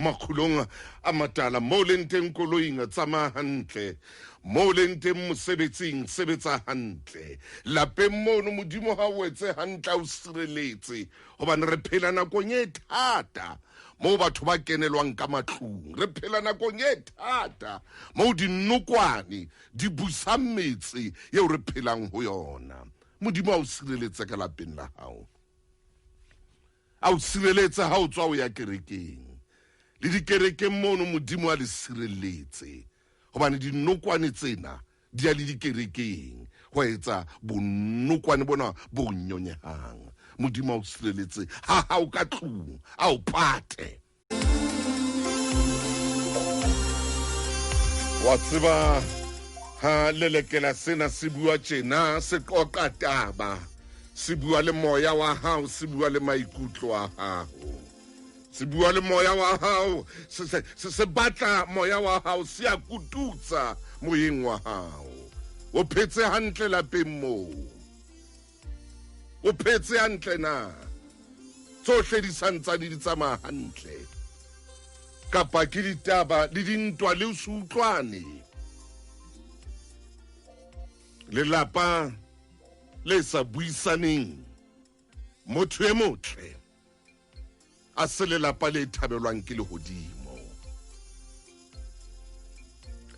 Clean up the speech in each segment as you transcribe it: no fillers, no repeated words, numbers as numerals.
Makgulong A Matala mo leng teng koloing tsamaya hantle mo leng teng mosebetsing sebetsa hantle lapeng mono modimo ha o etse hantle o sireletse hobane re phela nakong e thata mo batho ba kenelwang ka matlung re phela nakong e thata mo dinokwane di busang metsi eo re phelang ho yona modimo a o sireletse ka lapeng la hao a o sireletse ha o tswa o ya kerekeng le dikerekeng mono modimo a le sireletse hobane dinokwane tsena di a le dikerekeng ho etsa bonokwane bona bo nyonyehang modimo a o sireletse ha o ka tlung a o pate wa tseba ha lelekela sena se bua tjena se qoqa taba se bua le moya wa hao se bua le maikutlo a hao se bua le moya wa hao se batla moya wa hao se a kututsa moyeng wa hao o phetse hantle lapeng moo o phetse hantle na tsohle di santsa di tsamaya hantle kapa ke ditaba le dintwa le se utlwane lelapa le sa buisaneng motho e motle a se lelapa le thabelwang ke lehodimo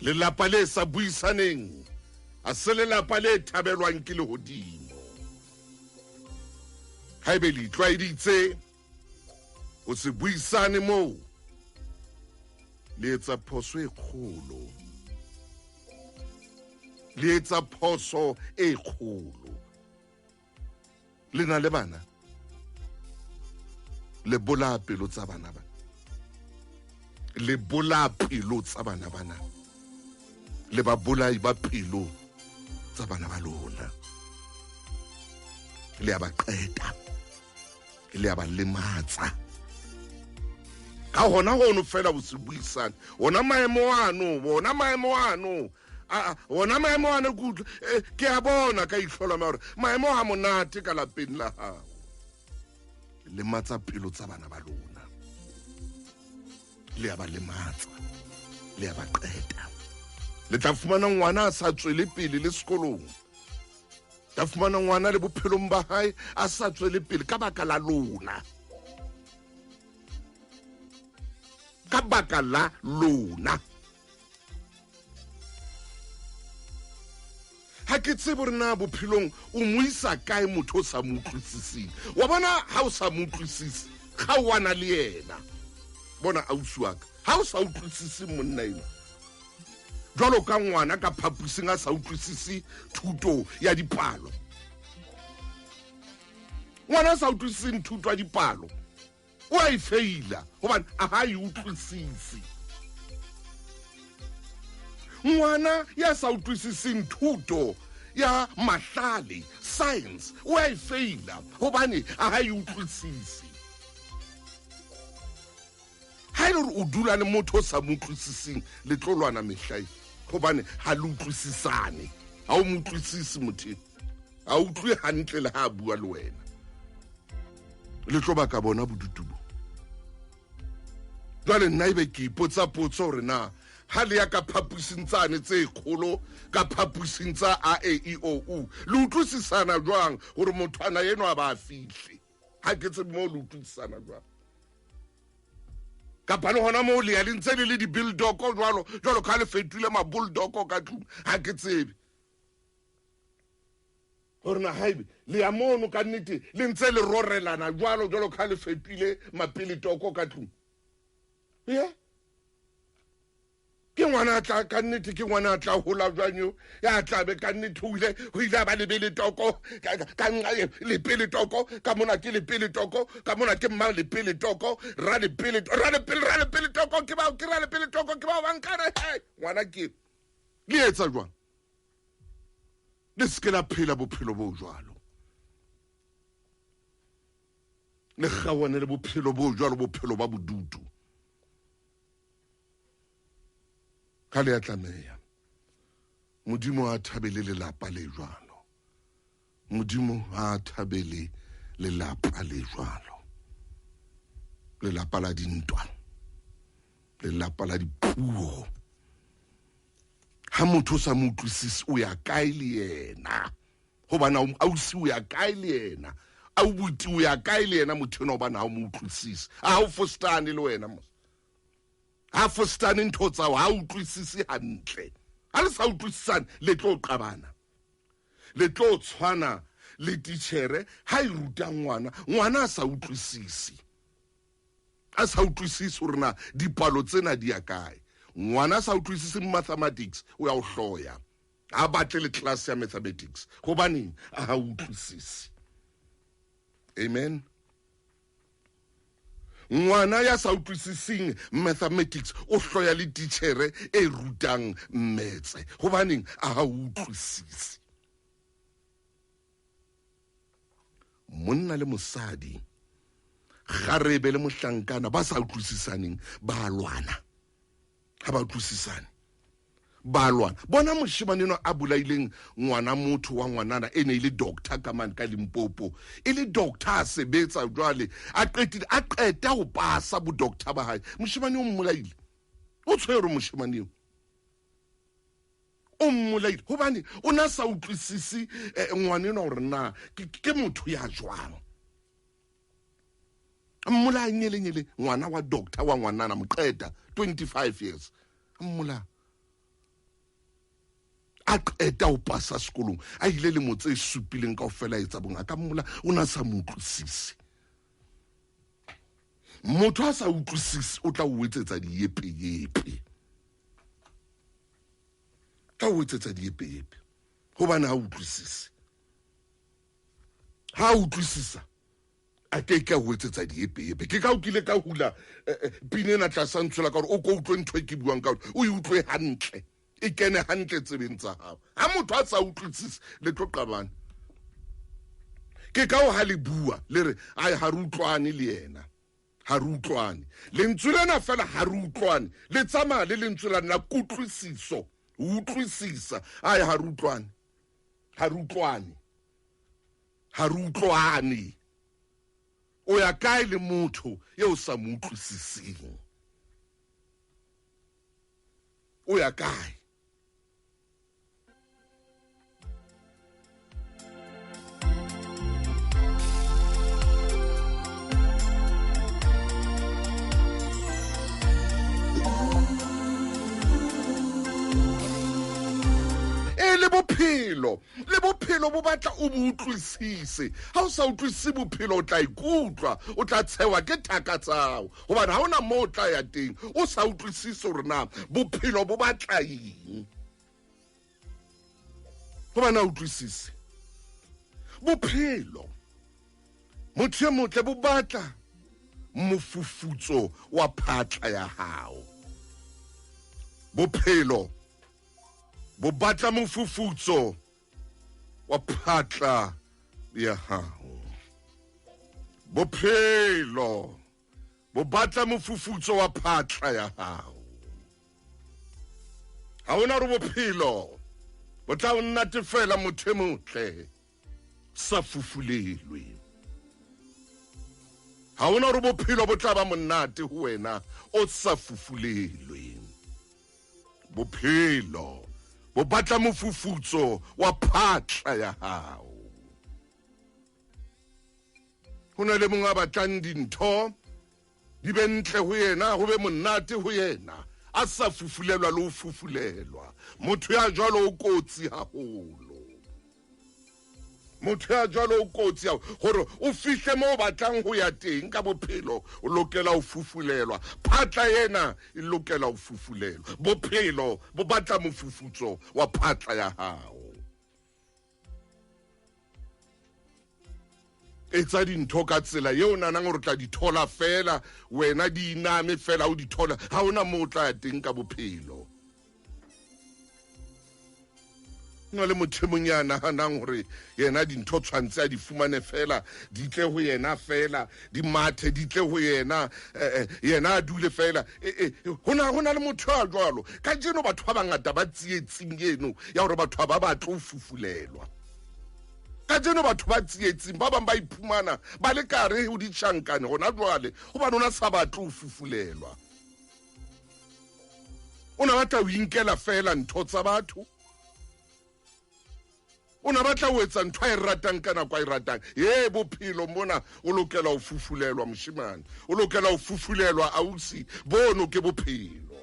lelapa le sa buisaneng a se lelapa le thabelwang ke lehodimo ha ebe le tlwaeditse o se buisane moo le etsa phoso e kgolo le etsa phoso e kgolo le na le bana le bola pelo tsa bana ba le bola pelo tsa bana bana le ba bolai ba pelo tsa bana ba lona le aba qeta le aba lematsa ka hona hono fela o se buisana ona maemo ano ona maemo ano good ke a bona ka ihlola ma hore maemo ha monate ka lapeng la hao le matsa pelo tsa bana ba lona le aba lematsa le aba qeta le tla fumana ngwana a sa tswele pele le sekolong tla fumana ngwana le bophelong ba hae a sa tswele pele ka baka la lona ka baka la lona ha ke tsebe rena bophelong o moisa kae motho o sa mo utlwisising wa bona ha o sa mo utlwisisi ga o wana le yena bona ausi wa ka ha o sa utlwisisi monna ena jwalo ka ngwana ka phapusing a sa utlwisisi thuto ya dipalo ngwana a sa utlwisisi thuto ya dipalo o a e feila hobane a ha e utlwisisi ngwana ya sa utlwisising thuto ya mahlale science o a e feila hobane a ha e utlwisisi ha ile o dula le motho o sa mo utlwisising le tlolwana mehlai hobane ha le utlwisisane ha o mo utlwisisi motho ha o utlwe hantle le ha bua le wena le tlo ba ka bona bodutubo jwale nna ebe ke ipotsa potso hore na ha le ya ka phapusing tsane tse kgolo ka phapusing tsa a e i o u le utlwisisana jwang hore motho ana eno a ba a fihle ha ke tsebe mo le utlwisisana jwang kapa le hona mo le ya le ntse le di-bulldog jwalo ka le fetile ma-bulldog ka tlung ha ke tsebe hore na haebe le ya mono ka nnete le ntse le rorelana jwalo ka le fetile mapelitoko ka tlung yeah ke ngwana tla ka nnete ke ngwana tla hola jwanyo ya tla be ka nnete ho ile ba lebele toko ka lepele toko ka mona ke lepele toko ka mona ke mma lepele toko ra lepele toko ke ba ke ra lepele toko ke ba bankare ngwana ke le etsa jwang le se ke la phela bophelo bo jwalo le kgawane le bophelo bo jwalo bophelo ba bodutu ka le a tlameya modimo a thabele lelapa le jwalo modimo a thabele lelapa le jwalo lelapa la dintwa lelapa la dipuo. Ha motho sa mo utlwisise o ya kae le yena. Hobana ausi o ya kae le yena. A o buti o ya kae le yena motho no bana o mo utlwisise. A o fostane le wena mo. Ha fostane ntho tsa o ha o utlwisise hantle. Ha le sa utlwisisane le tlo qabana. Le tlo tshwana le tichere ha I ruta ngwana sa utlwisisi. A sa utlwisisi hore na dipalo tsena di ya kae. Ngwana sa utlwisisi mathematics o ya o hloya. A batle le class ya mathematics. Hobane a utlwisisi. Amen. Ngwana ya sa utlwisising mathematics o hloya le tichere e rutang mmetse. Hobane a utlwisisi. Monna le mosadi garebe le mohlankana ba sa utlwisisaneng ba lwana. Ha ba utlwisisane ba lwana. Bona moshimane no a bulaileng ngwana motho wa ngwanana ene ile doctor ka man ka Limpopo. Ile doctor a sebetsa jwale a qeta ho pasa bo doctor ba hae. Moshimane o mmolaile. O tshwere moshimane o mmolaile hobane o na sa utlwisisi ngwanena hore na ke motho ya jwang. Mmula nyele ngwana wa doctor wa ngwanana moqeda 25 years. Mmula a qeta ho pasa sekolong a ile le motse e supileng kaofela etsa bongaka. Mmula o na sa mo utlwisisi. Motho a sa utlwisisi o tla o etsetsa diepe. Tla o etsetsa diepe hobane ha utlwisisi. Ha utlwisisa a ke o etsetsa diepe. Ke ka o kile ka hula pinena tla santswela ka hore o ko utlwe ntwe ke buang ka hore o utlwe hantle. E kene hantle tsebeng tsa hao. Ha motho a sa utlwisisi le tlo qabana. Ke ka o ha le bua le re ai ha re utlwane le yena. Ha re utlwane. Lentswe lena fela ha re utlwane. Le tsamaya le lentswe la na kutlwisiso. Utlwisisa. Ai ha re utlwane. Ha re utlwane. Ha re utlwane. O ya kae le motho yo sa mo utlwisising. O ya kae. Le bophelo bo batla o bo utlwisise. Ha o sa utlwisise bophelo o tla ikutlwa, o tla tshewa ke thaka tsao. Hobane ha ona mo tla ya teng o sa utlwisise hore na bophelo bo batla eng. Hobane ha utlwisise bophelo motho motle bo batla mofufutso wa phatla ya hao. Bophelo bo batla mofufutso wa phatla ya hao. Bophelo bo batla mofufutso wa phatla ya hao. Ha ona re bophelo bo tla nnatefela motho motle sa fufulelwe. Ha ona re bophelo bo tla ba monate ho wena o sa fufulelwe. Bophelo bo batla mofufutso wa phatla ya hao. Hona le monga batlang dintho di be ntle ho yena, ho be monate ho yena, a sa fufulelwa le ho fufulelwa. Motho ya jwalo o kotsi haholo. Motho ya jwalo o kotsi haholo hore o fihle mo batlang ho ya teng ka bophelo o lokela ho fufulelwa. Phatla yena e lokela ho fufulelwa. Bophelo bo batla mofufutso wa phatla ya hao. Etsa dintho ka tsela yeo nanang hore tla di thola fela, wena di iname fela o di thola. Ha ona mo tla ya teng ka bophelo. No le motho monyana hanang hore yena dintho tshwantse a di fumane fela, di tle ho yena fela, di mathe di tle ho yena, yena a dule fela. Hona le motho a jwalo. Ka jeno batho ba bangata ba tsietsing eno ya hore batho ba batla ho fufulelwa. Ka jeno batho ba tsietsing ba bang ba iphumana ba le kare ho ditjhankane hona jwale hobane ona sa batla ho fufulelwa. Una batla o inkela fela ntho tsa batho. Una batla o etsa ntho e ratang kana kwa e ratang. Bophelo mona o lokela o fufulelwa moshimane. O lokela o fufulelwa ausi. Bono ke bophelo.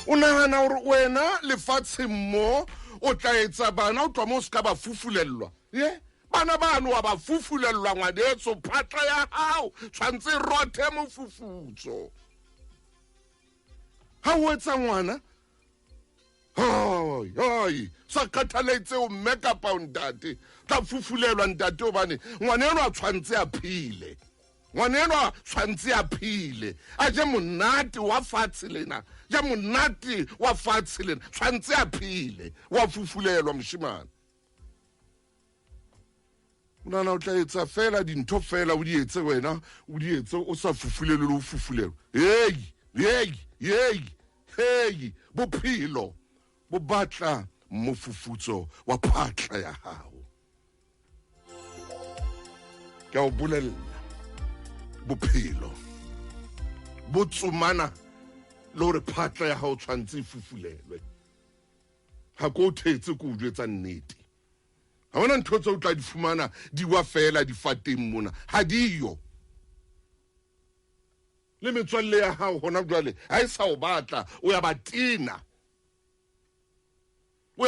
O nahana hore wena lefatshe mo o tla etsa bana o twa mo ska ba fufulellwa bana bano wa ba fufulellwa ngwadetso phatla ya hao tshwantse rothe mofufutso ha o etsa ngwana sa khathaletse o mmeka poundate tla fufulelwa ntate obane ngwana eno a tshwantse a phile ngwana eno a tshwantse a phile a je monate wa fatshe lena ja monate wa fatshe lena tshwantse a phile wa fufulelwa moshimane una na o tla etsa fela dintho fela o di etse wena o di etse o sa fufulelwe le o fufulelwa bophelo bo batla mofufutso wa phatla ya hao ke o bolella bophelo bo tsumana le hore phatla ya hao tshwantse e fufulelwe ha ko thetse ko o jwetsa nnete ha bona ntho tse o tla di fumana di wa fela di fateng mona ha diyo le metswalle ya hao hona jwale ha e sa o batla o ya batina o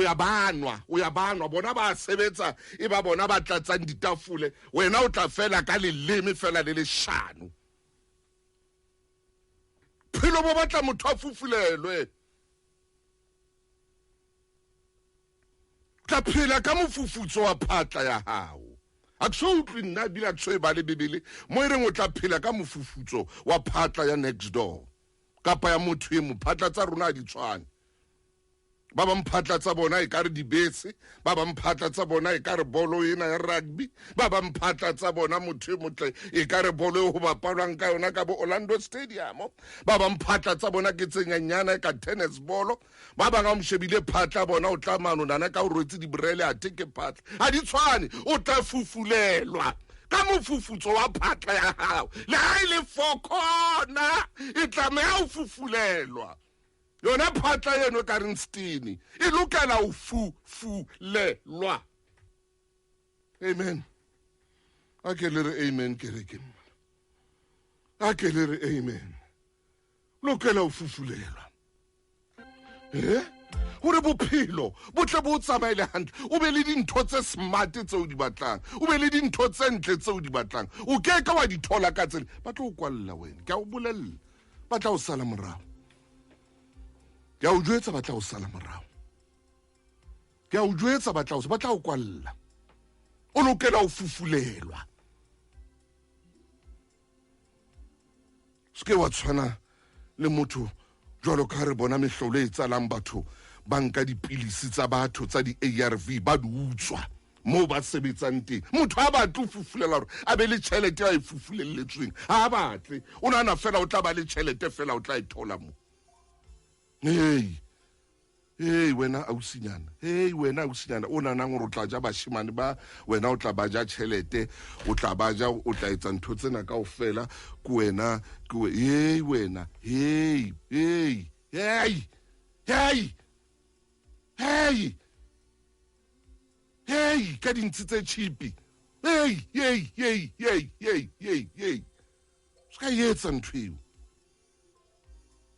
ya banwa bona ba sebetsa e ba bona ba tlatsang ditafole wena o tla fela ka leleme fela le leshano phelo bo batla motho a fufulelwe tla phela ka mofufutso wa phatla ya hao a tso utlwi nna bila tso e ba le bebele mo e reng o tla phela ka mofufutso wa phatla ya next door kapa ya motho e mo phatla tsa rona di tshwane ba ba mphatla tsa bona e kare dibese ba ba mphatla tsa bona e kare bolo ena ya rugby ba ba mphatla tsa bona motho e motle e kare bolo e ho bapalwang ka yona ka bo Orlando Stadium ba ba mphatla tsa bona ke tsenyanyana ka tennis ball ba ba ga mshebile phatla bona o tla mano nana ka o rwetse di brele a teke phatla a di tshwane o tla fufulelwa ka mofufutso wa phatla ya hao le ha ile fokona e tlameha o fufulelwa yona phatla yeno ka rinstini e lokela o fufulelwa amen ake le re amen kereke ake le re amen lokela o fufulelwa hore bophelo bo tle bo tsamaile hantle o be le dintho tse smart tse o di batlang o be le dintho tse ntle tse o di batlang o ke ka wa di thola ka tsela ba tlo o kwalla wena ke a o bolella ba tla o sala morao ke a o jwetsa ba tla o sala morao ke a o jwetsa ba tla o kwalla o lokela o fufulelwa ske wa tshwana le motho jwalo ka re bona mehlolo e tsalang batho banka dipilisi tsa batho tsa di ARV ba di utswa mo ba sebetsang teng motho a batla o fufulela hore a be le tšhelete a e fufulelletsweng ha batle o nana fela o tla ba le tšhelete fela o tla e thola mo wena ausinyana o nanang gore o tla ja bashimane ba wena o tla ba ja tšhelete o tla ba ja o tla etsa ntho tsena ka ofela ko wena wena ka dintsi tse cheapi ska etsa ntho eo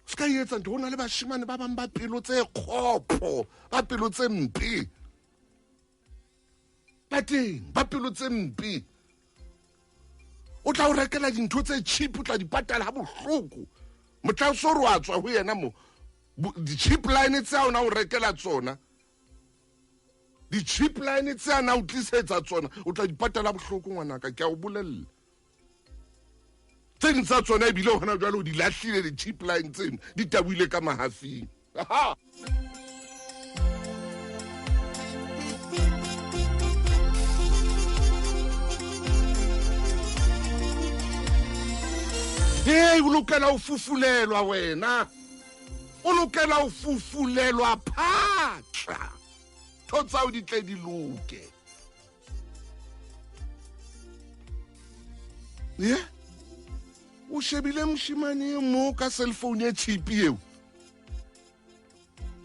ska etsa ntho ona le bashimane ba bang ba pelo tse khopho ba pelo tse mpe ba pelo tse mpe o tla o rekela dintho tse cheap o tla di patala ha bohloko motla o so re wa tswa ho yena mo di-cheap line tse ona o rekela tsona di-cheap line tse ana o tlisetsa tsona o tla di patala bohloko ngwanaka ke a o bolella tse ntsa tsona ebile hona jwale o di lahlile di-cheap line tseno di tabuile ka mahafing Hey, o lokela o fufulelwa wena. O lokela o fufulelwa phatla. Thotsa o di tle di loke. Yeah. O shebile moshimane mo ka cellphone ya cheap eo.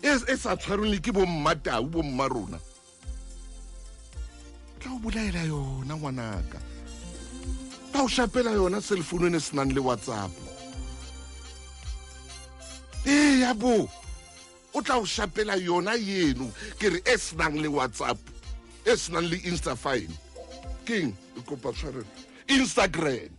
E sa tshwarweng le ke bo mmatau bo mmarona. Tla o bolaela yona ngwanaka. Tla o shapela yona cellphone e senang le WhatsApp. Ya bo. O tla o shapela yona yeno ke re e senang le WhatsApp, e senang le Instafine. King, e kopa tshwarelo. Instagram.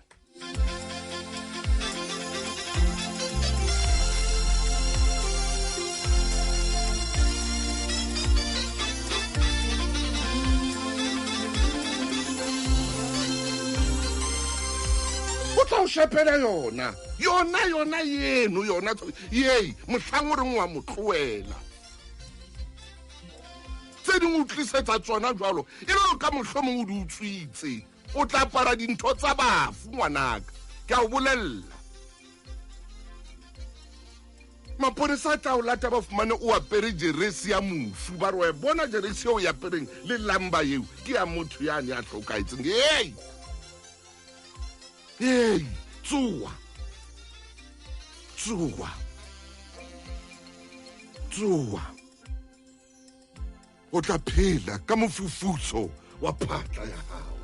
O shapela yona yeno yona yei mohlang o reng wa motloela tse ding o tlisetsa tsona jwalo e le ka mohlomong o di utswitse o tla para dintho tsa bafu ngwanaka ke a o bolella maponesa a tla o lata ba fumane o apere jeresi ya mofu ba re bona jeresi eo ya apereng le lamba eo ke ya motho yane a tlhokaetseng Hey, tsuwa. O tla phela ka mofufutso wa phatla ya hao.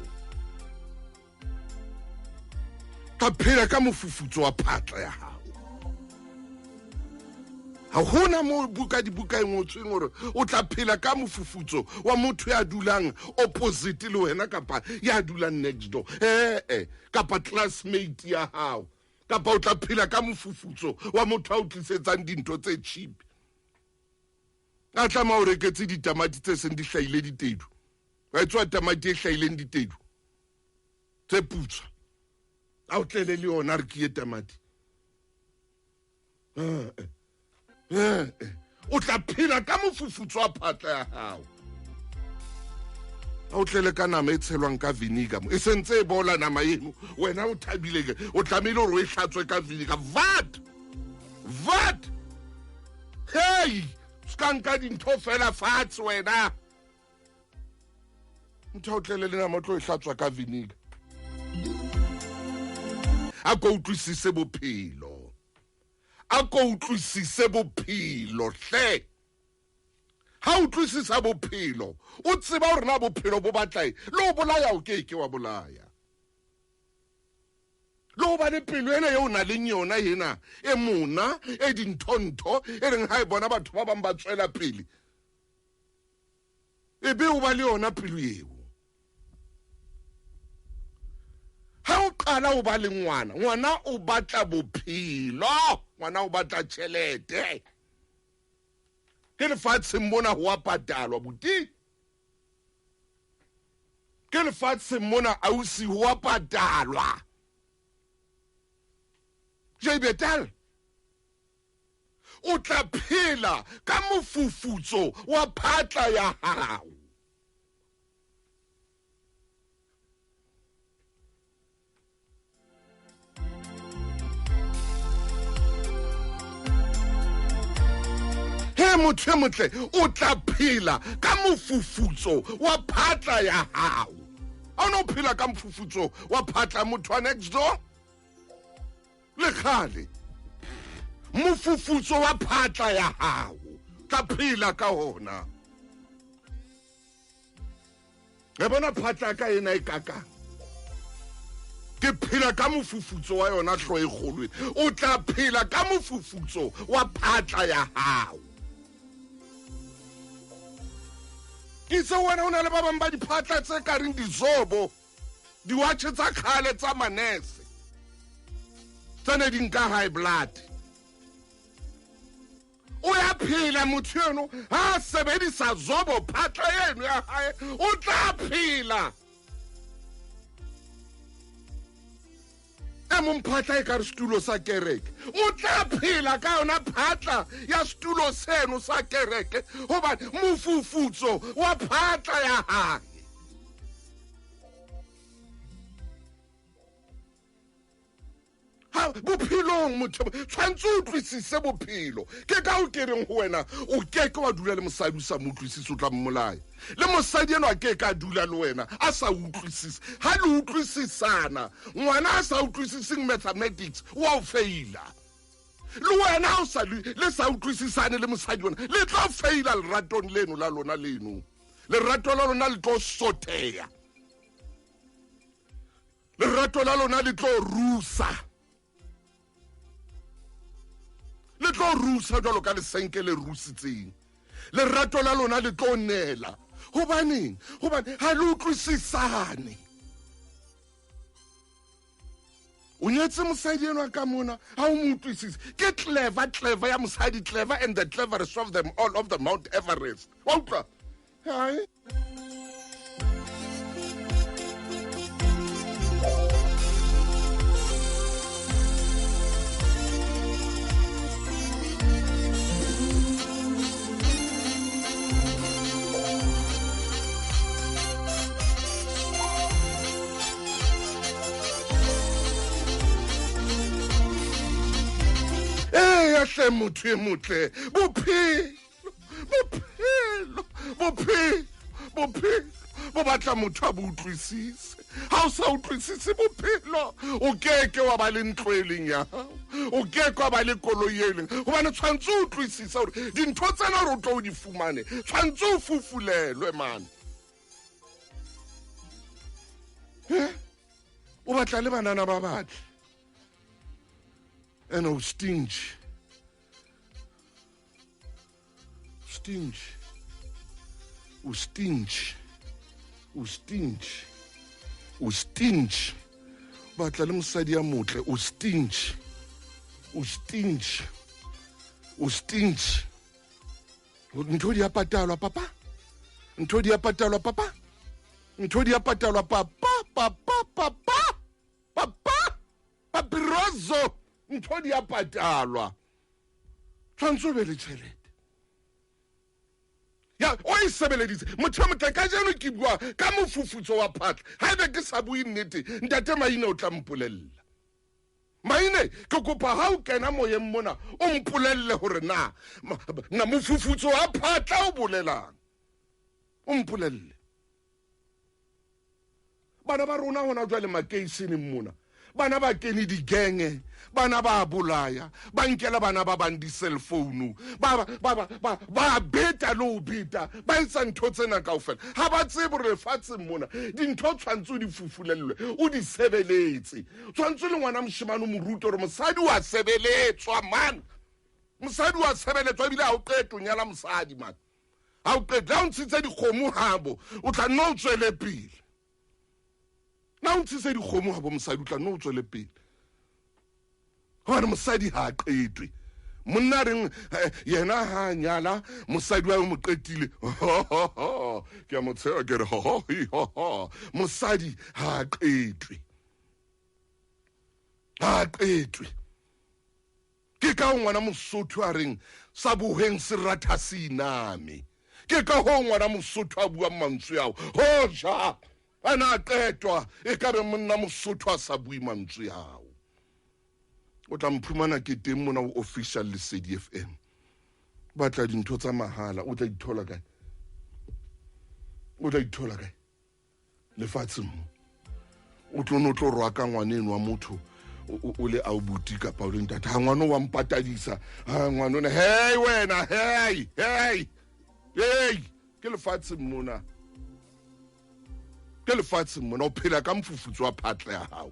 Tla phela ka mofufutso wa phatla ya hao. Ha hona mo buka dibuka e ngotsweng hore o tla phela ka mofufutso wa motho ya dulang opposite le wena kapa ya dulang next door. Kapa classmate ya hao. Kapa o tla phela ka mofufutso wa motho a o tlisetsang dintho tse cheap. A tlama o reketse ditamati tse seng di hlaile ditedu. Wa etswa tamati e hlaileng ditedu. Tse putswa. A o tlele le yona re ke tamati. O tla phela ka mofufutso wa phatla ya hao. A o tlele ka nama e tshelwang ka vinegar mo. E sentse e bola nama eno. Wena o thabile ke o tlamehile hore o e hlatswe ka vinegar. Vat. Hey, ska nka dintho fela fatshe wena. Ntho o tlele le nama o tlo e hlatswa ka vinegar. A ko utlwisise bophelo. A ko utlwisise bophelo hle. Ha utlwisisa bophelo o tseba hore na bophelo bo batlae le o bolaya o ke wa bolaya le o ba le pelo ena eo na le yona yena e mona e dinthontho e reng ha e bona batho ba bang ba tswela pele e be o ba le yona pelo eo. Ha o qala o ba le ngwana o batla bophelo, ngwana o batla tjhelete. Ke lefatsheng mona ho a patalwa buti. Ke lefatsheng mona ausi ho a patalwa. Betal o tla phela ka mofufutso wa phatla ya hao. Motho motle o tla phela ka mofufutso wa phatla ya hao. A no phela ka mofufutso wa phatla motho wa next door le khale. Mofufutso wa phatla ya hao tla phela ka hona. Re bona phatla ka ena e kaka. Ke phela ka mofufutso wa yona hlo e kgolwe. O tla phela ka mofufutso wa phatla ya hao. Itse wena o na le ba bang ba diphatla tse ka reng dizobo diwatche tsa khale tsa manese tsane di nka high blood. O ya phela motho eno ha sebedisa zobo phatla yeno ya hae o tla phela. Phatla e ka re stulo sa kereke o tla phela ka yona phatla ya stulo seno sa kereke hoba mofufutso wa phatla ya hae. Ha bophelong motho tshwantse o utlwisise bophelo ke ka o kereng go wena o keke wa dula le mosadi o sa mo utlwisise o tla mmolaya le mosadi eno a ke ka dula le wena a sa utlwisise ha le utlwisisana ngwana a sa utlwisising mathematics wa o faila le wena o sa le sa utlwisisane le mosadi ona le tla faila leratong leno la lona leno lerato la lona le tlo soteya lerato la lona le tlo rusa jalo ka lesenke le rusitseng lerato la lona le tlo nela hobane ha le utlwisisane o nyetse mosadi eno ka mona ha o mo utlwisise ke clever ya mosadi clever and the cleverest of them all of the Mount Everest wa utlwa hai hle motho e motle bophelo bo batla motho a bo utlwisise ha o sa utlwisise bophelo o keke wa ba le ntlo e leng ya hao o keke wa ba le koloi e leng hobane tshwantse o utlwisisa hore dintho tsena hore o tlo o di fumane tshwantse o fufulelwe man o batla le banana ba batle and o stingy batla le mosadi ya motle o stingy ntho di a patalwa papa papiroso ntho di a patalwa tshwantse o be le tšhelete ya o e sebeleditse motho motle ka jeno ke bua ka mofufutso wa phatla ha ebe ke sa bue nnete ntate Maine o tla mpolella Maine ke kopa ha o kena moyeng mona o mpolelle hore na mofufutso wa phatla o bolelang o mpolelle bana ba rona hona jwa le makeiseneng mona bana ba kene digenge bana ba bolaya ba nkela bana ba bang di-cell phone ba beta le o beta ba etsa ntho tsena kaofela ha ba tsebe re lefatsheng mona dintho tshwantse o di fufulellwe o di sebeletse tshwantse le ngwana moshemane o mo rute hore mosadi wa sebeletswa man mosadi wa sebeletswa ebile ha o qeta o nyala mosadi man ha o qeta ha o ntshitse dikgomo habo o tla nno o tswele pele na o ntshitse dikgomo habo mosadi o tla nno o tswele pele gona mosadi ha a qetwe monna reng yena ha nyala mosadi wa mo qetile ke a motshega ke re mosadi ha a qetwe ke ka ngwana Mosotho a reng sa boheng se ratha siname ke ka ho ngwana Mosotho a bua mantswe ao hoja ana qetwa e ka re monna Mosotho a sa bue mantswe ao o tla mphumana ke teng mona o official le CDFM batla dintho tsa mahala o tla ithola kae lefatshe mo o tlo roa ka ngwaneno wa motho o le aubuti ka pa o le ntate ha ngwana wa mpatadisa ha ngwana ne hey wena hey ke lefatshe mona o phela ka mofufutso wa phatla ya hao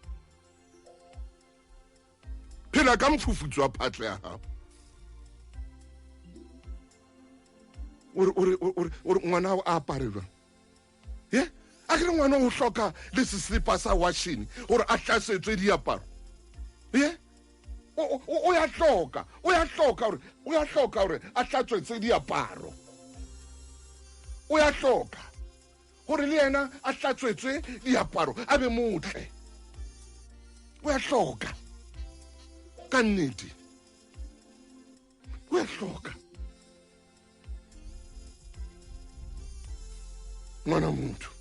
phela ka mofufutso wa phatla ya hao ore ngwana o apare jwang a kere ngwana o hloka le seslepa sa washini gore a tlasetswe diaparo o ya hloka gore a tlatswetse diaparo o ya hloka gore le yena a tlatswetse diaparo a be motle o ya hloka ka nnete o ya hloka ngwana motho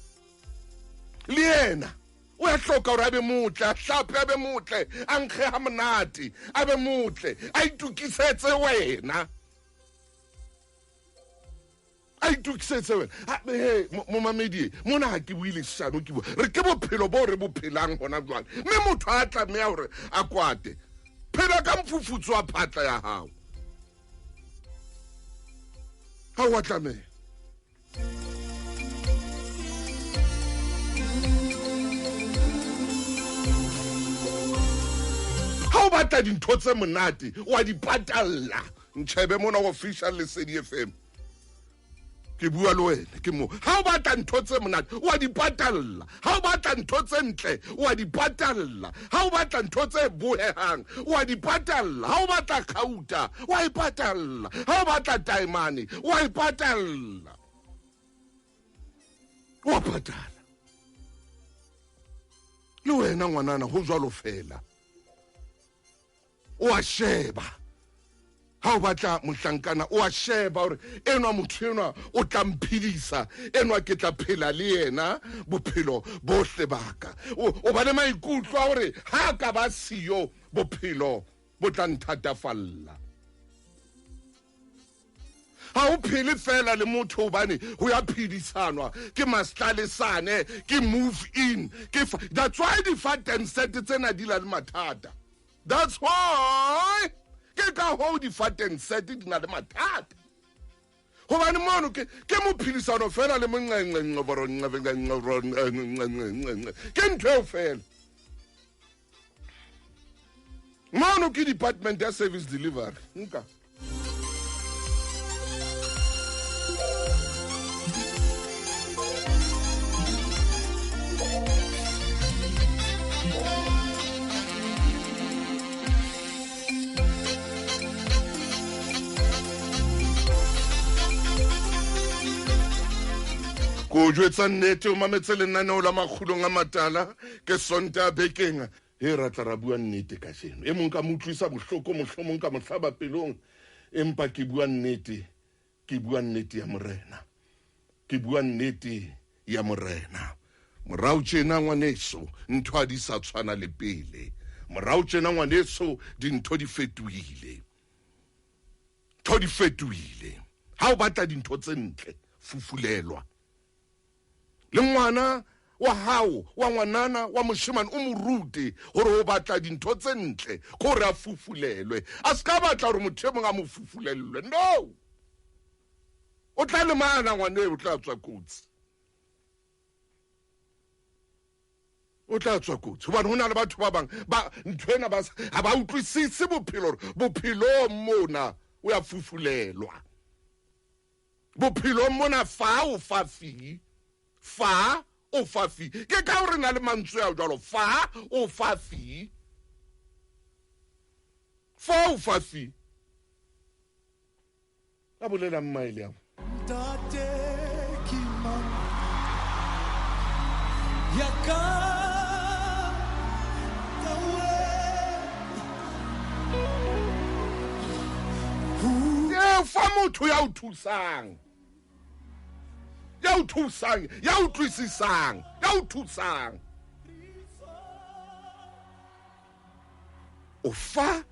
le yena o o ya hloka hore a be motle a hlape a be motle a nkge ha monate a be motle a itukisetse wena a itukisetse wena momamedi mona ha ke buile seshano ke bua re ke bophelo bo re bo phelang hona jwale mme motho a tlameha hore a kwate phela ka mofufutso wa phatla ya hao ha wa tlameha ha o batla dintho tse monate wa di patalla ntshebe mona official Lesedi FM ke bua le wena ke mo ha o batla ntho tse monate wa di patalla ha o batla ntho tse ntle wa di patalla ha o batla ntho tse bohehang wa di patalla ha o batla khauta wa e patalla ha o batla taimane wa e patalla wa patala le wena ngwanana ho jwalo fela o a sheba ha o batla mohlankana o a sheba hore enwa motho enwa o tla mphidisa enwa ke tla phela le yena bophelo bohle baka o ba le maikutlo a hore ha ka ba siyo bophelo bo tla nthatafalla ha o phele fela le motho hobane ho ya phidisanwa ke mastlale ke move in that's why di fat and set tsena di la le mathata that's why ke ka ho di fat and set di na le mathata hobane mono ke mo philisano fela le monqenqenqo ke ntho fela mono ke department ya service delivery nka go jwetsa nnete o mametse lenaneo la Makgulong A Matala ke Sonta bekeng he ra tla ra bua nnete ka seno e mong ka motlwisa bohloko mohlomong ka mohlaba pelong empa ke bua nnete ya morena ke bua nnete ya morena morao tjena ngwaneso ntho a di sa tshwana le pele morao tjena ngwaneso dintho di fetohile ha o batla dintho tse ntle fufulelwa le ngwana wa hao wa ngwanana wa moshemane o morute hore o batla dintho tse ntle go re a fufulelwe a ska batla hore motho mo ga mo fufulelwe no o tla le mana ngwane o tla tswa kotsi hobane hona le batho ba bang ba nthwena ba ha ba utlwisise bophelo mona o ya fufulelwa bophelo mona fa o fa fi ke ka o re na le mantswe ya jalo fa o fa fi a bolela mmaile ya Tate Kima Yaka fa motho ya o thusang ya o twisisang o fa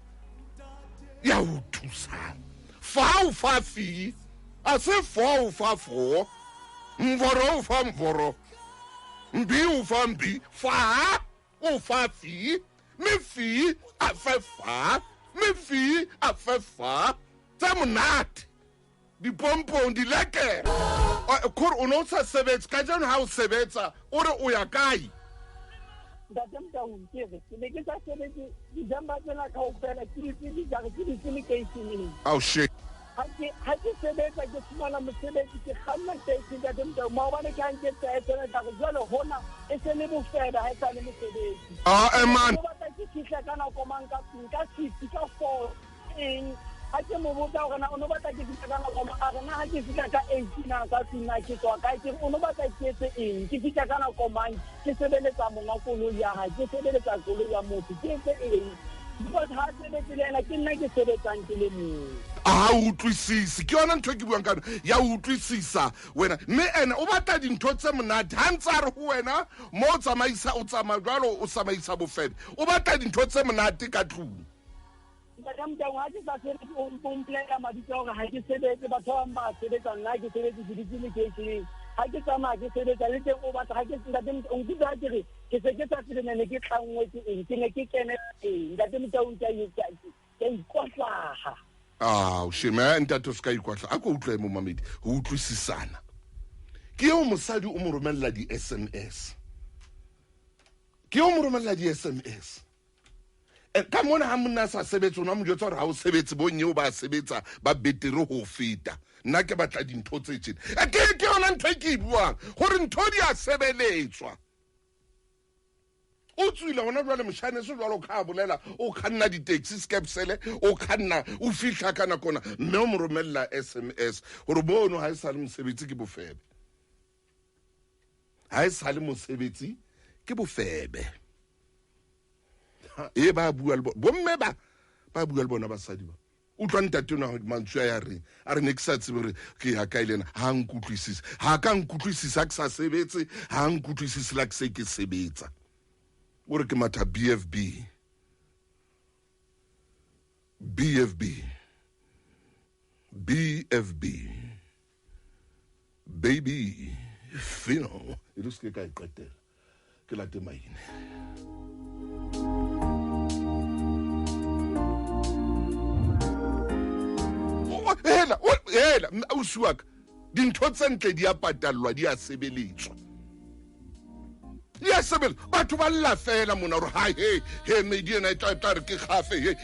ya o thusang fa o fa fi a se fa o fa fo mvoro o fa mvoro mbi o fa mbi fa o fa fi me fi a fa tsa monate dipompong di lekela kore o no sa sebetsa ka jana ha o sebetsa o re o ya kae oh shit ha ke sebetsa ke fumana mosebetsi ke kganna taxi ka temta maobane ka nke tsena tla go jalo hona e se le bofeda ha tsa le mosebetsi man o batla ke fihla kana komanga ka sisi ka for eng ha ke mo botsa gore na o no batla ke fihla kana komanga a na ha ke fihla ka 18 ka tsina ke tswa ka ke o no batla ke etse eng ke fihla kana komanga ke sebeletsa monga koloi ya ha ke sebeletsa koloi ya motho ke etse eng because ha sebetse le ena ke nna ke sebetsang ke le mong. a utlwisisi ke yona ntho ke buang ka ya utlwisisa wena mme ene o batla dintho tse monate ha ntse a re ho wena mo o tsamaisa o tsamaya jwalo o tsamaisa bofebe o batla dintho tse monate ka tlung. Nka motang ha ke sa sebetse o mplela mabitso hore ha ke sebetse batho ba bang ba sebetsa nna ke sebetse ke ditse lekeisheneng ha ke tsamaya ke sebetsa le teng o batla ha ke ntate o nkitse ha ke re ke se ke sa sebetsane ke tlangwe ke eng ke ne ke kene eng ntate motang ke ikotlaha. o shema ntate o ska ikwatla a ko utlwe mo mamedi ho utlwisisana ke yo mosadi o mo romella di SMS ke yo mo romella di SMS ka mona ha monna sa sebetsa ona mo jwetsa hore ha o sebetse bo nyeo ba sebetsa ba betere ho feta nna ke batla dintho tse tjena ke yona ntho e ke buang gore ntho di a sebeletswa o tswile gona jwale moshane se jwalo ka bolela o khanna di-taxi scapsele o khanna o fihla ka nakona mme o mo romella SMS gore bono ha e sa le mosebetsi ke bofebe ha e sa le mosebetsi ke bofebe e ba bua le bomme ba bua le bona basadi ba utlwa ntate ona mantswe ya reng a re ne ke sa tsebe gore ke ya kae lena ha nkutlwisise ha ka nkutlwisisa ke sa sebetse ha nkutlwisise la ke se ke sebetsa o re ke matha BFB baby fino e le se ka iqetela ke la temaine hela ausi wa ka dintho tse ntle di a patallwa di a sebeletswa batho ba lla fela mona gore hai he media ena e tla re ke gafe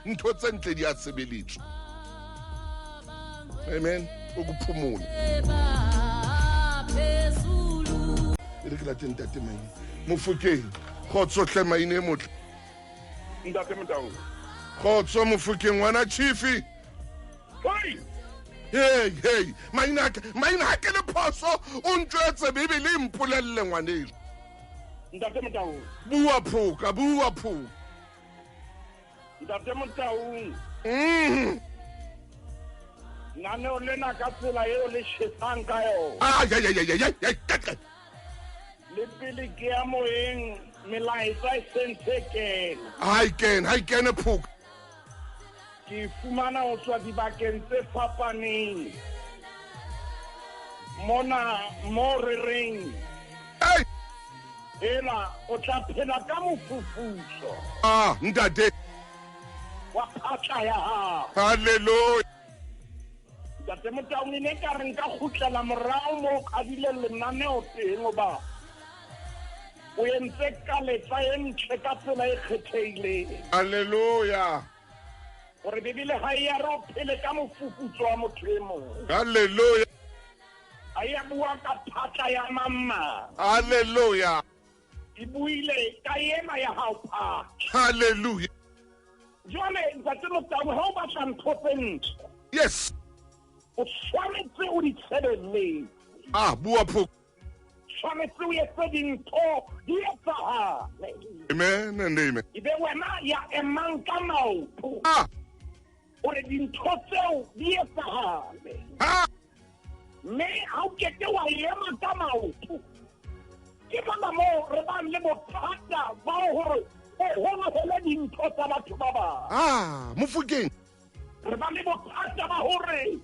ntho tse ntle di a sebeletswa amen o kuphumula e re ke la teng tate maine mofokeng khotsohle maine motle ntate Motau khotso mofokeng wana chifi hey maina ke le phoso o ntjwetse bibele impolelle ngwanele ntate Motau bua phoka ntate Motau nane o lena ka tsela eo le shetsang ka yona le pele ke ya moeng melaetsa e sentse kena hai kene phoka ke fumana ho tswa dibakeng tse fapaneng mona mo re reng ela o tla phela ka mofufutso ntate wa phatla ya hao haleluya ntate Motau ne ka re nka khutlela morao mo kadile lenaneo teng oba o entse ka letsa e ntle ka tsela e kgethehileng haleluya gore bibele ha ya ro phele ka mofufutso wa motho e mong haleluya a ya bua ka phatla ya mamma haleluya e buile ka yena ya hao phatla haleluya jwale ntate Motau ha o batla ntho tse ntle yes o tshwanetse o di tshebelle bua phoka tshwanetse o etse dintho di etsahale amen and amen ebe wena ya emang ka maoto gore dintho tseo di etsahale mme ha o kete wa ema ka maoto ke bona mo re ba le bothata ba gore ho hele dintho tsa batho ba ba mofokeng re ba le bothata ba gore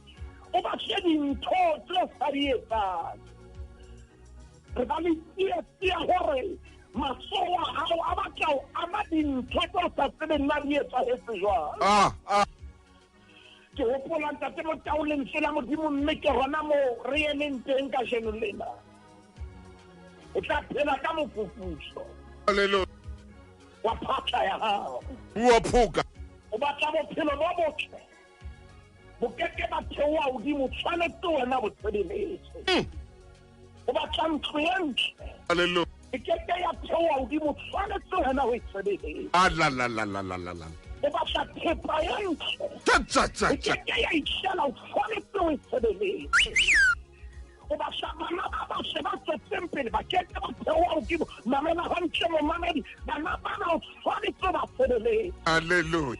o ba se dintho tse sa di etsang re ba le tia gore masoa hao a batla a ba dintho tse sa tsebeng na di etsahetse jwang ke hopola ntate Motau lentswe la Modimo mme ke rona mo re emeng teng ka jeno lena o tla phela ka mofufutso haleluya wa phatla ya hao bua phoka o batla bophelo bo botle bo keke ba theoha hodimo tshwanetse wena bo tshebeletse o batla ntlo e ntle haleluya e keke ya theoha hodimo tshwanetse wena o e tshebeletse o batla thepa e ntle e keke ya itshela o tshwanetse o e tshebeletse o ba shabana ba se ba tsempele ba ke ba thewa o ke mamela hantle mo mamedi bana bana o tshwanetse ba sebele. Hallelujah.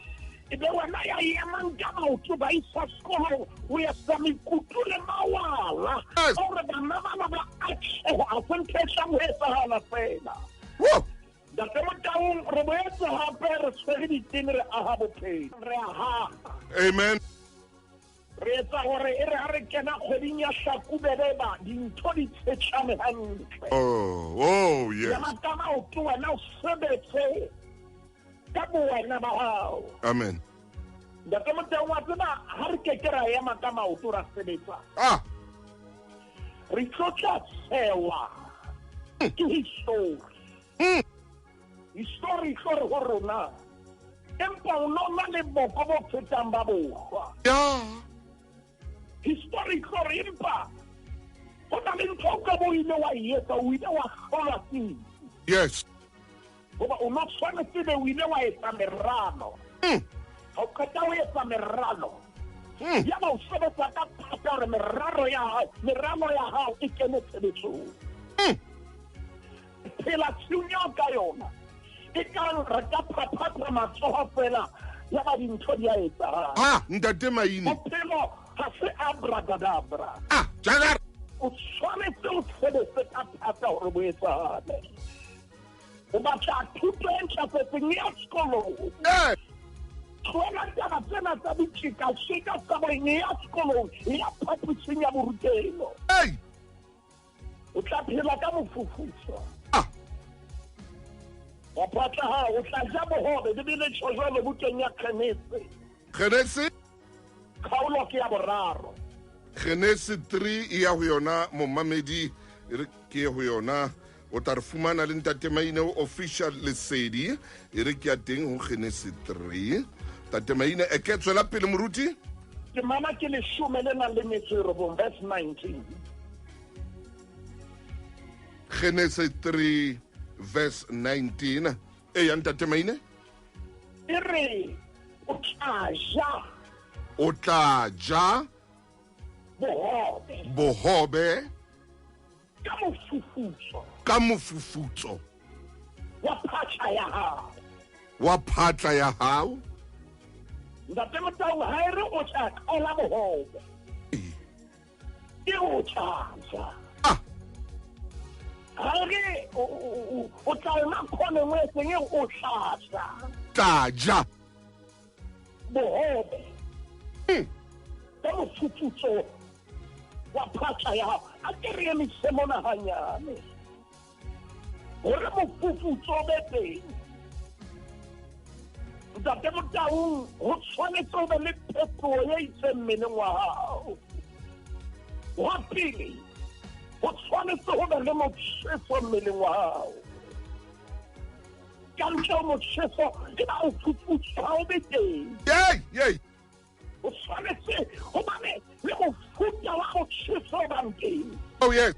Ebe wena ya yemang ka maoto ba isa sekolo o ya sa mekutu le mawala gore bana bana ba atleha a sentesa mo etsahala fela. Woo! Date mo taung re boetse hape re tshwere ditene re aha bophelo re aha. Amen. Re etsa gore e re ha re kena kgweding ya Hlakubele ba dintho di tshetshane hantle. Oh, ya yes. matama o ke wena o sebetse ka bowena ba hao. Amen. Date mo taung wa tseba ha re ke ra ema ka maoto ra sebetsa Ah, re tlotla sewa ke history. History gore go rona empa o nona le boko bo fetang ba borwa. yeah. History gore empa go na le ntho ka bo ile wa etsa o ile wa hlola ke Yes. goba o no tshwanetse be o ile wa etsa meralo ga o qeta o etsa meralo ya ba o sebetsa ka thata gore meralo ya hao e kene tshebetsong. Phela tshunya ka yona e ka re ka phaphatha matsoho fela ya ba dintho di a etsahala. Ah, ntate Maine. Bophelo ga se abracadabra. Ah, Jagar. O tshwanetse o sebetse ka thata gore bo etsagale. O batla thuto e ntlafetseng ya sekolong. Eh, Tloela taba tsena tsa ditšhika-tšhika tabeng ya sekolong ya phaposing ya borutelo. hey. O tla phela ka mofufutso. Ah, Wa phatla ha o tla ja bohobe di bile tshojalo bukeng ya Genesis. Genesis. Kgaolo ke ya boraro. Genesis 3 e ya ho yona momamedi ke ho yona o tla re fumana le ntate Maine official lesedi e re ke ya teng ho Genesis 3. Ntate Maine e ke tswela pele moruti Ke mana ke le 19 verse 19. Genesis 3 verse 19 e ya ntate Maine E re o tla ja o tla ja bohobe bohobe ka mofufutso ka mofufutso wa phatla ya hao. wa phatla ya hao. Ntate Motaung ha e re o tla qala bohobe ke o tla ja. Ah, Ha e re o tla ema khone ngwe seng o tla ja tla ja bohobe ka mofufutso wa phatla ya hao. A ke re emise mona hanyane gore mofufutso o be teng. Ntate Motaung go tshwanetse o be le phetogo e itseng mmeleng wa hao. Wa pele go tshwanetse go be le motšheso mmeleng wa hao. Ka ntle ho motšheso ke ba o fufutso ha o be teng. yey O tshwanetse go bane le mofuta wa motšheso o bang teng. oh yes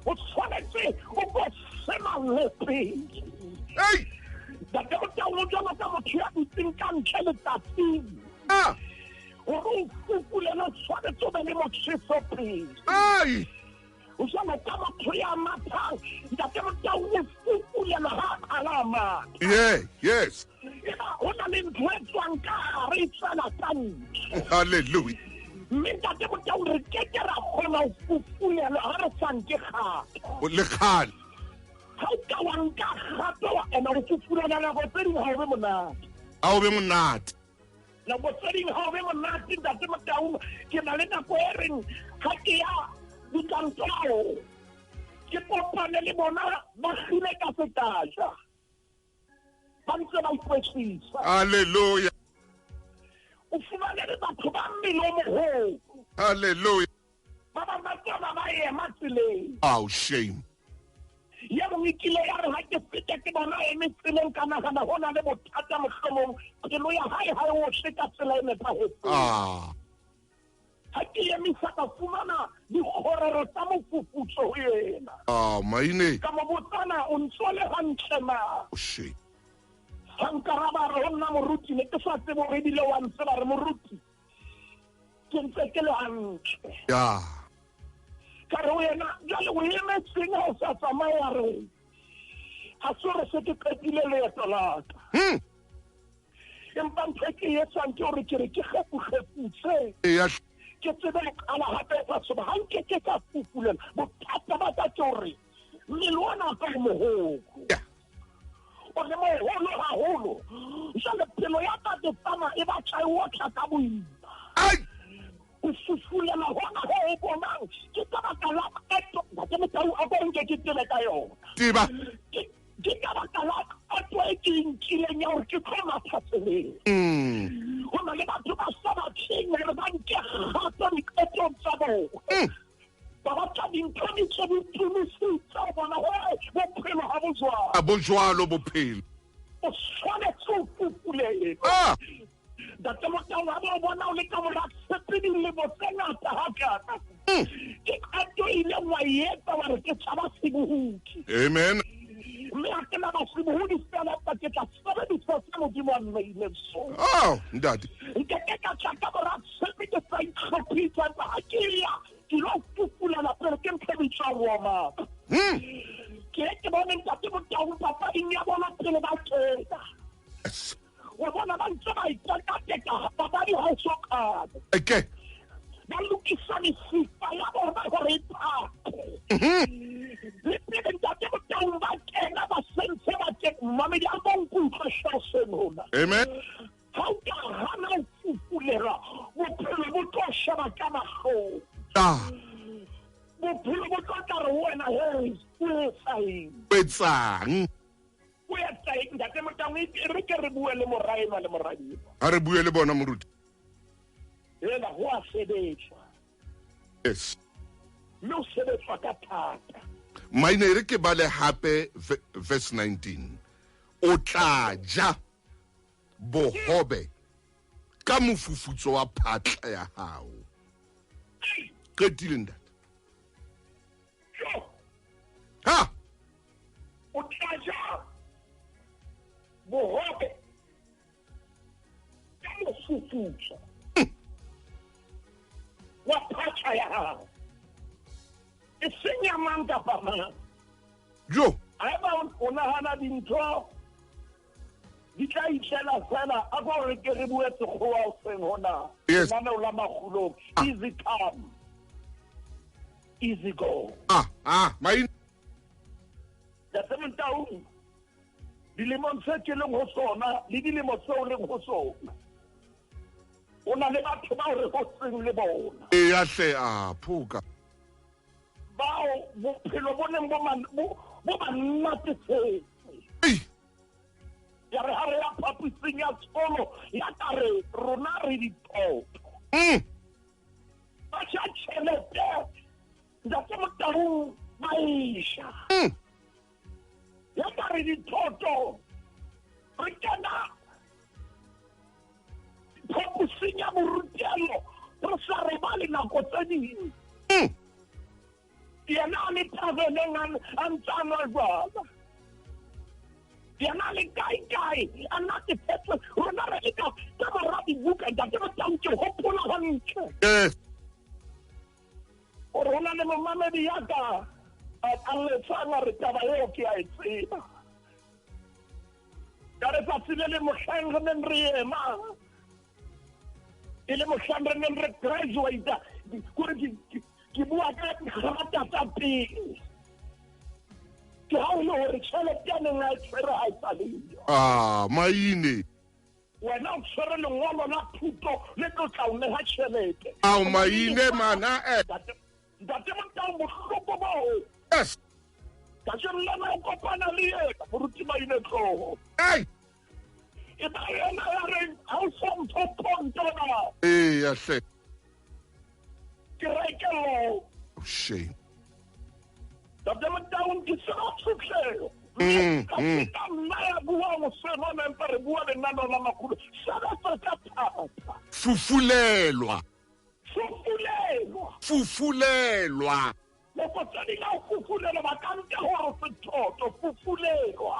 O tshwanetse o go sema lepeng. hey Ntate Motaung o jwalo ka motho ya dutseng ka ntle letsatsing. ah Gore o fufulele o tshwanetse o be le motšheso pele. ai O jwalo ka motho ya mathang. Ntate Motaung o fufulela ha a qala a matha. yes Ho na le ntho e tswang ka hare e tsela ka ntle. hallelujah Mme Ntate Motaung re ke ke ra kgona ho fufulela ha re sa nke kgato. o le kgale Ha o ka wa nka kgato ena o fufulela nako tse ding ha o be monate. a o be monate Nako tse ding ha o be monate Ntate Motaung. Ke na le nako e reng ha ke ya dikantoro ke kopane le bona ba kgile ka setaja ba ntse ba ikwetlisa. hallelujah O fumane le batho ba mmele o moholo hallelujah ba ba matsama ba ema tseleng. oh shame Ya mongwe kile ya re ha ke feta ke bona eme tseleng ka nagana ho na le bothata mohlomong pelo ya hae ha o sheka tsela e nepahetseng. ah Ha ke emisa ka fumana dikgororo tsa mofufutso ho yena. Maine Ka mo botsana o ntso le hantle na. oh shame Ha nkaraba re ho nna moruti ne ke sa tsebo re bile wa ntse ba re moruti ke ntse ke le hantle. yeah ka re wena jale o emetseng ha o sa tsamaya re a sore se ke qetile leeto la ka empa ntho ke e etsang ke hore ke re ke kgefutse ke tsebe ho qala hape batho ba ha nke ke ka fufulela bothata ba ka ke hore mmele ona ka mohoko o le moholo haholo jale pelo ya ka ke tsama e ba tjai otla ka boima o fufulela hona ho o bonang ke ka baka la eto ke motau a go nke ke tebe ka yona tiba ke ka baka la eto e ke nkileng ya hore ke kgona phaseleng ho na le batho ba sa ba tsheng re ba nke gato diqetong tsa bona ba batla dintho di tse di tumisitse bona hore bophelo ha bojwalo bojwalo bophelo o tshwanetse o fufulele data motao wa bona o le ka mora sepedi le botsengata ha kana ke kato ile wa yeta wa re ke tshaba sibuhuti amen mme a ke na ba sibuhuti fela pa ke tla sebedi sa modimo wa mmele so ndati nke ke ka tshaka mora sepedi sa ikgapitsa ba akila ke lo fufulela pele ke mpebitsa wa ma ke bona ntate motao papa inya bona pele ba tsheta wa bona ba ntse ba ikateka papadi ha o soka okay ba lokisa mesifa ya bona gore le pele ntate motao ba kena ba sentse ba ke mamedi a bonkutlwe shasenona amen ha o ka hana o fufulela bophelo bo tlo sheba ka mahlong bophelo bo tlo tla re wena o etsang o ya tsaeng ntate motao re ke re bue le moraima le moraima ha re bue le bona moruti ela ho a sebetsa yes mme o sebetswa ka thata maine re ke bale hape verse 19 o tla ja bohobe ka mofufutso wa phatla ya hao qetile ntate ha o tla ja bohobe ka mofufutso wa phatla ya hao e senya mang kapa mang jo haeba o nahana dintho di tla itlela fela a go re ke re bue sekgowa o seng hona nana o la Makgulong easy come easy go maine data motao dilemong tse ke leng ho sona le dilemo tseo leng ho sona o na le batho ba re ho seng le bona ya hle phuka bao bophelo bo neng bo ba nnatefetse ya re ha re ya phaposing ya sekolo ya ka re rona re ditopo ba tša tšhelete ntate motao ba isha ya ka re dithoto re kena phaposing ya borutelo re sa re ba le nako tse ding yena a le tabeneng a ntsana jwala yena le kae a natefetse rona re ka mara dibuka ntate motao ke gopola gantle gore go na le momamedi ya ka a letsanga re taba eo ke a e tseba ka re tsatsi le le mohlang re neng re ema e le mohlang re neng re graduata kore ke bua ka garatata pele ke ha o le gore tšhelete ya neng a e tshwere ga e saleyo maine wena o tshwere lengwalo la thuto le tlo tla o nega tšhelete maine mana ntate motao bohloko bao yes ka jelelana o kopana le yena moruti maine tlogo e ba yena ya reng ga o sa mpho pontona ya hle ke reke lo shame ntate motao ke sena tshutleyo ka feta nna ya bua moseno nempa re bua lenano la Makgulong sebetsa ka thata fufulelwa lekotsedi la o fufulelwa ba ka nka gore sethoto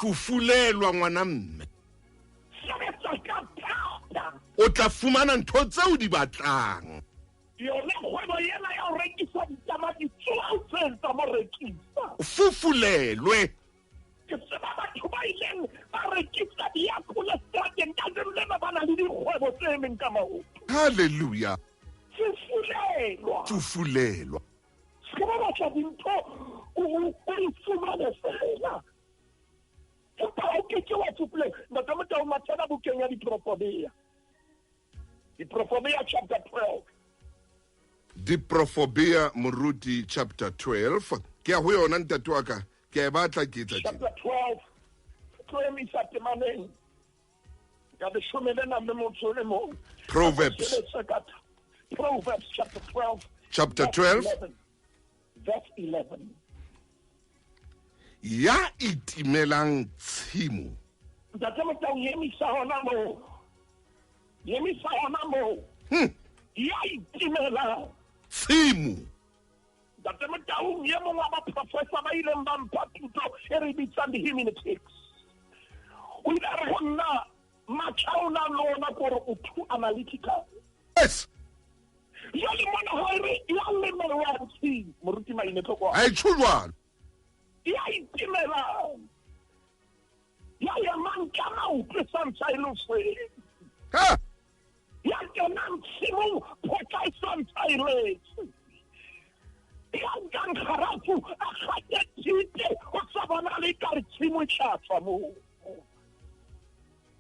fufulelwa ngwana mme sebetsa ka thata o tla fumana ntho tseo di batlang yona kgwebo yena ya o rekisa ditamati tloha o tsetsa mo rekisa fufulelwe ke tseba batho ba ileng ba rekisa diapole strateng ka zemlema ba na le dikgwebo tse emeng ka maoto haleluya fufulelwa fufulelwa se ba batla dintho o ifumane fela empa o keke wa fufule ntatamota o matshana bukeng ya diprofobia chapter 12 diprofobia moruti chapter 12 ke a ho yona ntate wa ka ke a batla ke tla chapter 12 tloemisa temaneng ka leshome le nang le motso le mong Proverbs chapter 12 verse 11 ya itimelang tshimo ntatamota o emisa hona mo ya itimela tshimo ntatamota o ye mongwe wa baprofesa ba ileng ba mpha thuto e re bitsang di-hermeneutics o ile a re go nna matšha o na le ona kore o too analytical yes jale mona ga ere ya lemelwa tshimo moruti mainetloko a itshulwana ya itimela ya yemang ka maoto santsa e le seng ha ya kenang tshimong photla e santsa e letse ya nkang kgarafu a gate tshite o sa bona le ka re tshimo e tlatswa moo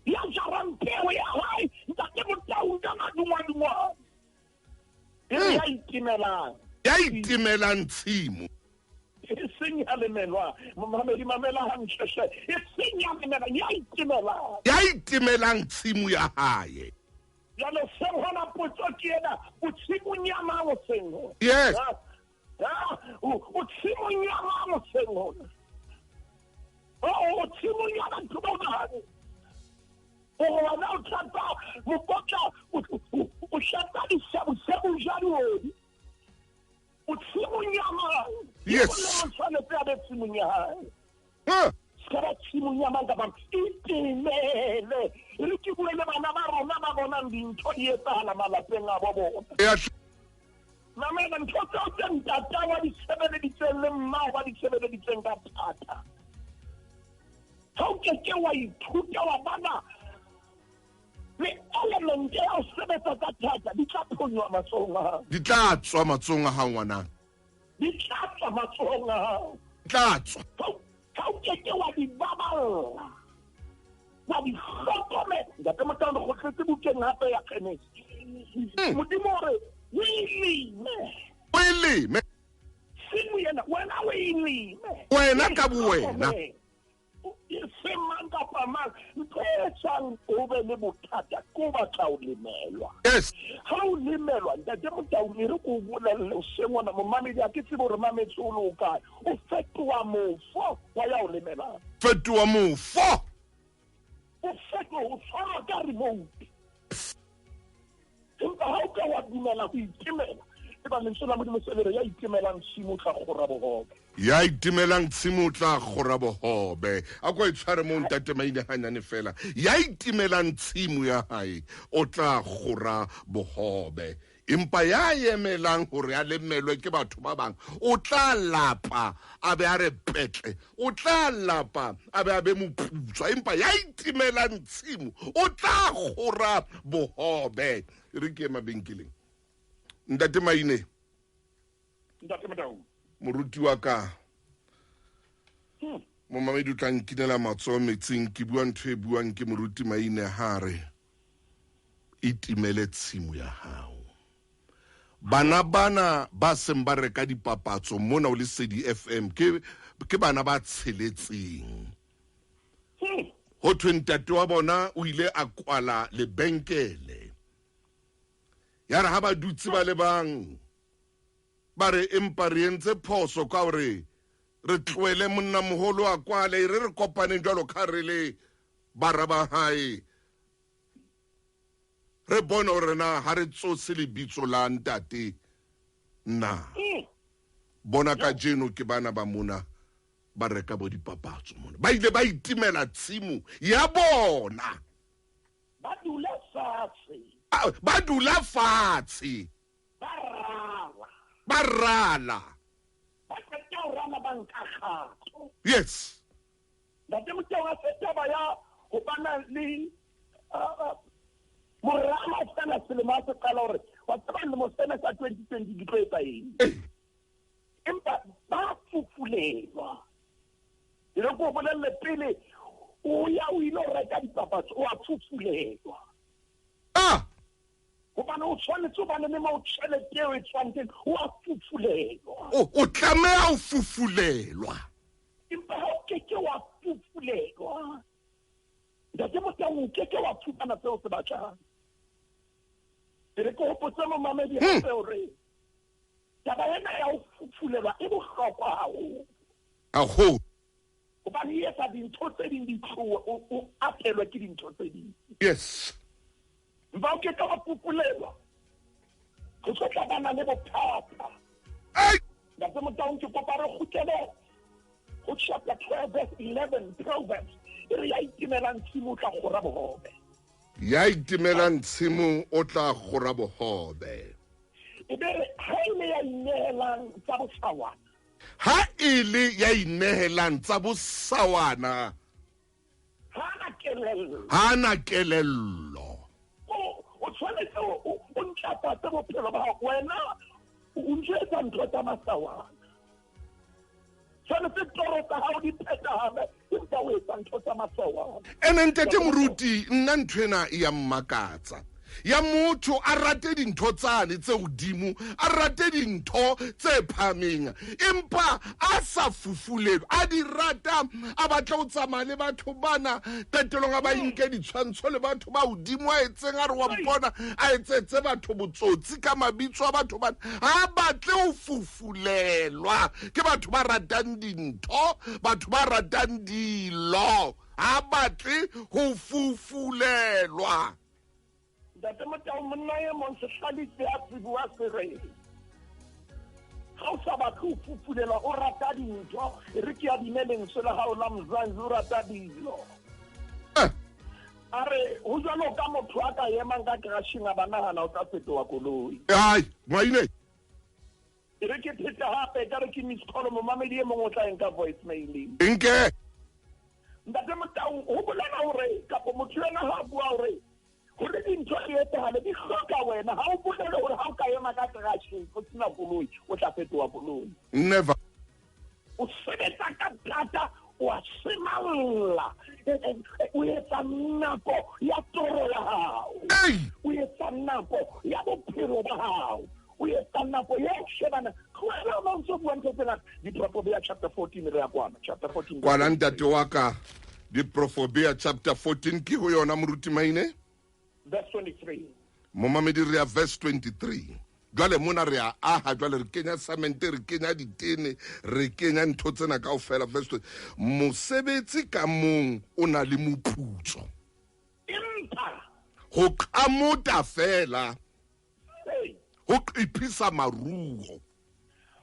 ya jarang peo ya hae ntate motaung ka madungwadungwane ya itimelang tshimo e seng ya lemelwa mamedi mamela hantleshe e seng ya lemela ya itimelang tshimo ya hae jalo seng hona potso ke ena o tshimonyama mo seng yes o tshimonyama mo seng hona o tshimonyama ntubogane o wana o tlata mokotla o shata dishabusebu jadiodi o tshimonyama yes o tshwanetse a be tshimonyama ska ba tshimonyama ka bang itimele re ke bue le bana ba rona ba bonang dintho di etsagala malapeng a bo bona mamela ntho tseo tse ntata wa di sebeleditseng le mmao ba di sebeleditseng ka thata ga o keke wa ithuta wa bana le element ya o sebetsa ka thata di tla phonywa matsogong a gago di tla tswa matsogong a gago ngwanang di tla tswa matsogong a gago tla tswa ga o keke wa di baballa wa di hlokomela ntate motano go tletse bukeng gape ya Genesis modimo gore o ileme simo yena wena o ileme wena ka bowena e seng mang kapa mang ntho e etsang o be le bothata ko batla o lemelwa yes ga o lemelwa ntate motaung e re ko o bolelele o sengwana momamedi a ke tsebe gore mametse o le o kae o fetoa mofo wa ya o lemelang fetoa mofo o tshwara ka remote empa ga o ka wa dumela go itimela e ba lentswe la modimo sebere ya itimelang tshimo tla gora bogobe ya itimelang tshimo tla gora bogobe a kwa itshware mo ntate maine hanyane fela ya itimelang tshimo ya hae o tla gora bogobe empa ya emelang gore a lemelwe ke batho ba bang o tla lapa a be a re petle o tla lapa a be moputswa empa ya itimelang tshimo o tla gora bogobe re ke mabenkeleng ntate maine ntate Motaung moruti wa ka mo mamedi o tla nkinela matsoho metsing ke bua ntho e buang ke moruti maine hare itimele tshimo ya hao bana ba seng ba reka dipapatso mona o le Sedi FM ke bana ba tsheletseng ho ntate wa bona o ile a kwala lebenkele ya re ha ba dutse ba le bang ba re empa re entse phoso ka gore re tloele monna moholo a kwale re kopaneng jalo ka re le bara ba hae re bona gore na ha re tsose lebitso la ntate na bona ka jeno ke bana ba mona ba reka bo dipapatso mona ba ile ba itimela tshimo ya bona ba dula fatshe ba rala rana banka kgato. Yes. Ntate Motjao se taba ya ho bana le morama sana selema se qala hore wa tsaba le mo sena sa 2020 di tlo etsa eng. Empa ba fufulelwa. Ile go bolelle pele o ya o ile reka dipapatso o a fufulelwa. Hobane o tshwanetse o bane le mo tšhelete eo e tshwanetseng o a fufulelwa. O tlameha o fufulelwa. Empa ha o keke wa fufulelwa, ntate Motjao o keke wa fumana seo se batlang. Re ko hopotsa mo mamedi hape hore taba ena ya ho fufulelwa e bohlokwa haholo. Haholo. Hobane e etsa dintho tse ding di tloha o apelwa ke dintho tse ding. Yes. Mba o keke wa fufulelwa, go tlo tla bana le bothata. Ntate Motjao ke kopa re kgutlele go chapter 12 verse 11 Proverbs. Re ya itimelang tshimo o tla gora bohobe. Ya itimelang tshimo o tla gora bohobe. Ebe ha ile ya inehelang tsa bosawana. Ha ile ya inehelang tsa bosawana. Hana kelello. O tshwanetse o ntlafatse bophelo ba hao. Wena o ntsetsa ntho tsa masawana. Tshwanetse toro tsa hao di phethahale empa o etsa ntho tsa masawana. Ene ntate moruti nna nthwena ya mmakatsa. Ya motho a rate dintho tsane tse hodimo, a rate dintho tse phameng, empa a sa fufulelwa, a di rata, a batla ho tsamaya le batho bana qetelong a ba inke ditshwantsho le batho ba hodimo a etseng a re wa mpona a etsetse batho botsotsi ka mabitso a batho bana, ha batle ho fufulelwa ke batho ba ratang dintho, batho ba ratang dilo, ha batle ho fufulelwa. Ntate Motjao monna ye mong se hlalise a tsebua sereng. Ha o sa batle ho fufulelwa o rata dintho, re ke ya dimeleng se la hao la Mzanzi o rata dilo. Are ho jwalo ka motho a ka emang ka crashing a banahana o tla fetoha koloi. Ai, moine. Re ke pheta hape ka re ke miss call mo mamedi e mong o tla enka voicemail. Nke. Ntate Motjao ho bolela hore kapo motho yena ha bua hore hore dintho di etsahale di hloka wena, ha o bolele hore ha o ka ema ka crashing o sena koloi o tla fetoha koloi. Never. O sebetsa ka plata o a semalla o etsa nako ya toro ya hao, o etsa nako ya bophelo ba hao, o etsa nako ya shebana kwela mo ntse bua ntse tsena di Proverbs chapter 14 re ya kwana chapter 14 kwana ntate wa ka di Proverbs chapter 14 ke ho yona moruti maine verse 23 mo mamedi re ya verse 23. Jwale mona re a aha jwale re kenya samente re kenya ditene re kenya ntho tsena kaofela verse 20. Mosebetsi ka mong o na le moputso empa ho qhamuta fela ho qiphisa maruo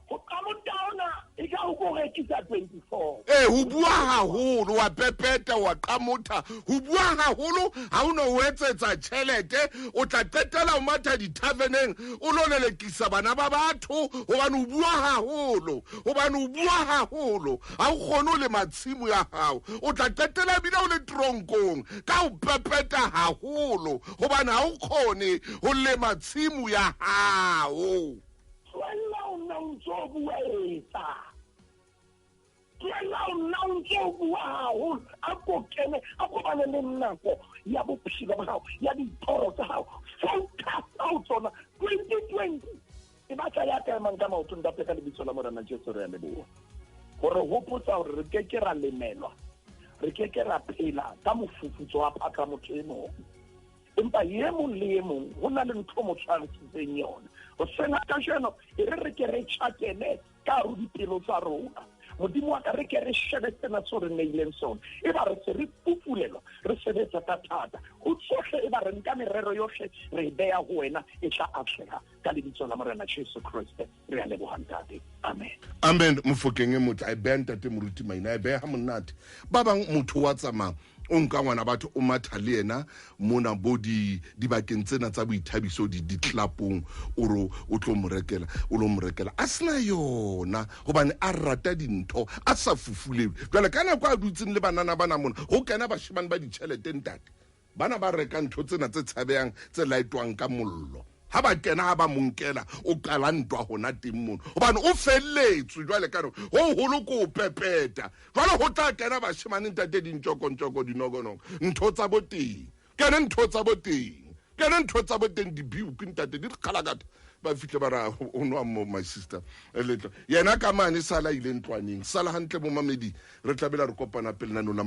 go qamotana e ka go rekisa 24 ho bua haholo wa pepeta wa qamotha ho bua haholo ha o no etsetsa tšhelete o tla qetela o matha di-taverneng o lo lelekisa bana ba batho hobane o bua haholo ha o kgone le matshimo ya hao o tla qetela bile o le tronkong ka o pepeta haholo hobane ha o kgone ho le matshimo ya hao. Tlohella o nna o ntso bua haholo a ko kene a ko bane le nako ya bophelo ba hao ya dithoro tsa hao focus ha o tsona 2020 e batla ya ka emang ka maoto ntate ka lebitso la Morena Jesu re a leboha gore hopotsa hore re keke ra lemelwa re keke ra phela ka mofufutso wa phatla motho e mong empa ye mong le ye mong ho na le ntho mo tshwantsitseng yona o sena ka jeno e re ke re tšhakene ka ro dipelo tsa rona modimo wa ka re ke re shebe tsena tso re neileng sona e ba re se re fufulelwa re sebetsa ka thata go tsohle e ba re nka merero yohle re e beya ho wena e tla atlega ka lebitso la Morena Jesu Kriste re a leboha ntate amen amen. Mofokeng e motho a beya ntate moruti maina a beya ha monate ba bang motho wa tsamaya o nka ngwana batho o matha le ena mona bo dibakeng tsena tsa boithabiso ditlapong oro o tlo mo rekela a sena yona gobane a rata dintho a sa fufulewe jwale ka nako a dutseng le banana bana mona go kena bashimane ba ditšhelete ntate bana ba reka ntho tsena tse tshabeyang tse laetwang ka mollo ha ba kena ha ba monkela o qala ntwa gona teng mono gobane o felletswe jwale ka go holo ko pepeta jwale go tla kena bashimane ntate dintšokontšoko dinogonoko ntho tsa boteng kene ntho tsa boteng dibuku ntate di kgalakata ba fihle ba ra o nwa mo my sister letlo yena ka mane sala ile ntlwaneng sala hantle mo mamedi re tlabela re kopana pele nano la